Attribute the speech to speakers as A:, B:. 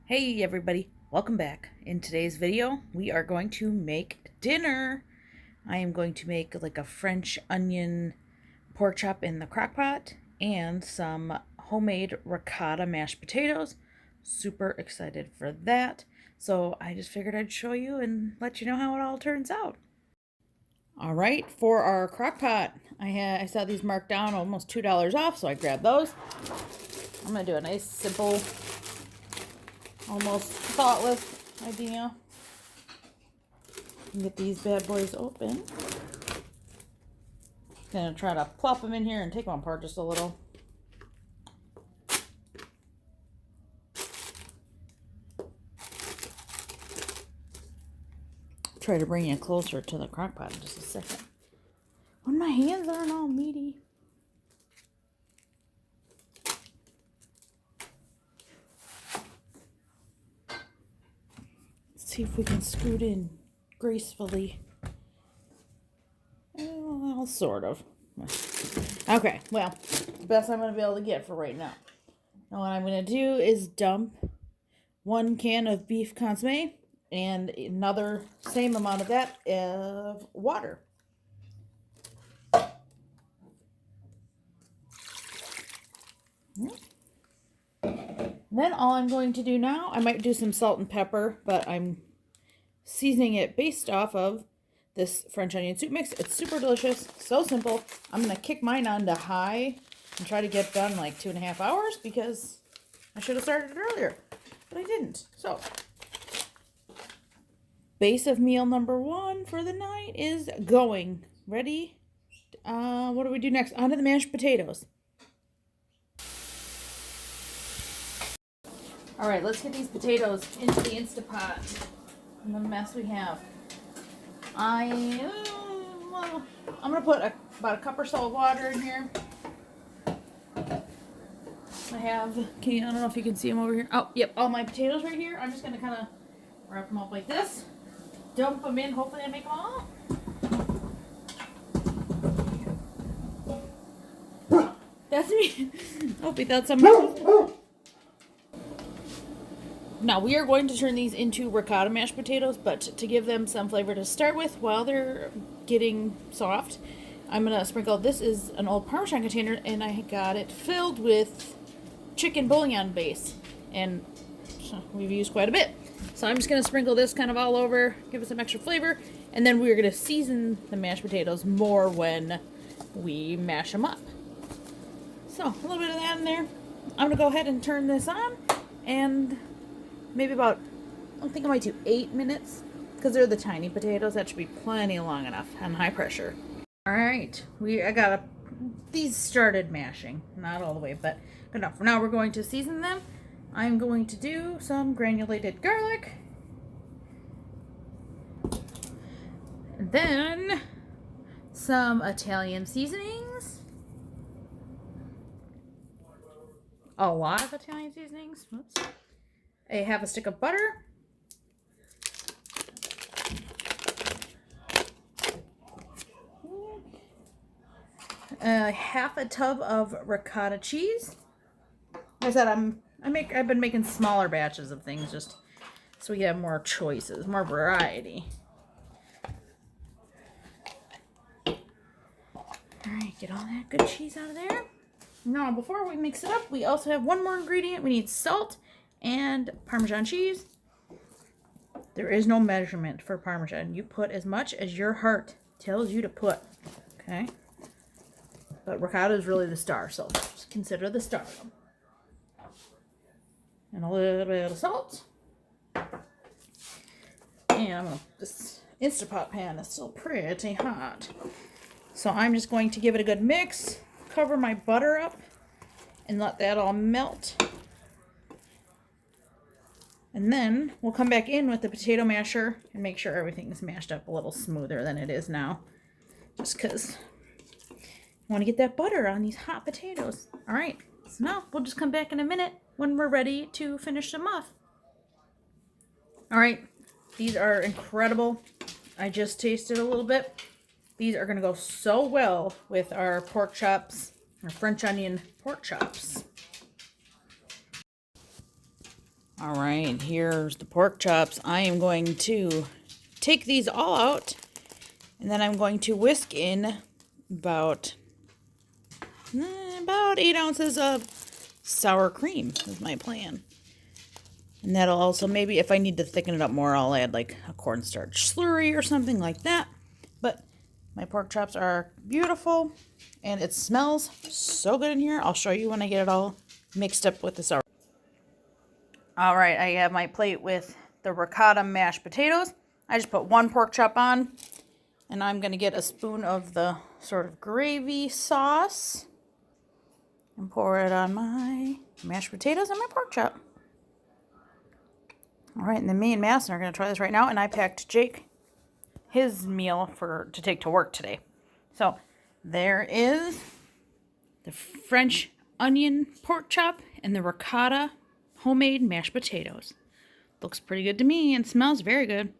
A: Hey everybody, welcome back. In today's video, we are going to make dinner. I am going to make like a French onion pork chop in the crock pot and some homemade ricotta mashed potatoes. Super excited for that. So I just figured I'd show you and let you know how it all turns out. All right, for our crock pot, I saw these marked down almost $2 off, so I grabbed those. I'm gonna do a nice simple, almost thoughtless idea. Get these bad boys open. Gonna try to plop them in here and take them apart just a little. Try to bring you closer to the crock pot in just a second. When my hands aren't all meaty. Let's see if we can scoot in gracefully. Well, sort of. Okay, well, the best I'm going to be able to get for right now. Now what I'm going to do is dump 1 can of beef consomme and another same amount of that of water. Then all I'm going to do now, I might do some salt and pepper, but I'm seasoning it based off of this French onion soup mix. It's super delicious, so simple. I'm going to kick mine on to high and try to get done like 2.5 hours because I should have started it earlier, but I didn't. So, base of meal number 1 for the night is going. Ready? What do we do next? On to the mashed potatoes. All right, let's get these potatoes into the Instapot and the mess we have. I'm gonna put about a cup or so of water in here. I have, I don't know if you can see them over here. Oh, yep, all my potatoes right here. I'm just gonna kind of wrap them up like this. Dump them in, hopefully I make them all. That's me. Hope you thought somebody. Now we are going to turn these into ricotta mashed potatoes, but to give them some flavor to start with while they're getting soft, I'm going to sprinkle, this is an old Parmesan container, and I got it filled with chicken bouillon base, and we've used quite a bit. So I'm just going to sprinkle this kind of all over, give it some extra flavor, and then we're going to season the mashed potatoes more when we mash them up. So a little bit of that in there. I'm going to go ahead and turn this on, and maybe about, I think I might do 8 minutes, because they're the tiny potatoes. That should be plenty long enough on high pressure. All right, I got these started mashing, not all the way, but good enough. For now, we're going to season them. I'm going to do some granulated garlic, and then some Italian seasonings. A lot of Italian seasonings. Whoops. I have a stick of butter, half a tub of ricotta cheese. Like I said, I've been making smaller batches of things just so we have more choices, more variety. All right, get all that good cheese out of there. Now, before we mix it up, we also have one more ingredient. We need salt and Parmesan cheese. There is no measurement for Parmesan. You put as much as your heart tells you to put, okay? But ricotta is really the star, so just consider the star. And a little bit of salt. And this Instapot pan is still pretty hot. So I'm just going to give it a good mix, cover my butter up, and let that all melt. And then we'll come back in with the potato masher and make sure everything's mashed up a little smoother than it is now. Just because I want to get that butter on these hot potatoes. All right, so now we'll just come back in a minute when we're ready to finish them off. All right, these are incredible. I just tasted a little bit. These are going to go so well with our pork chops, our French onion pork chops. All right, here's the pork chops. I am going to take these all out, and then I'm going to whisk in about 8 ounces of sour cream is my plan. And that'll also, maybe if I need to thicken it up more, I'll add like a cornstarch slurry or something like that. But my pork chops are beautiful, and it smells so good in here. I'll show you when I get it all mixed up with the sour. All right, I have my plate with the ricotta mashed potatoes. I just put one pork chop on, and I'm going to get a spoon of the sort of gravy sauce and pour it on my mashed potatoes and my pork chop. All right, and then me and Madison are going to try this right now, and I packed Jake his meal to take to work today. So there is the French onion pork chop and the ricotta homemade mashed potatoes. Looks pretty good to me and smells very good.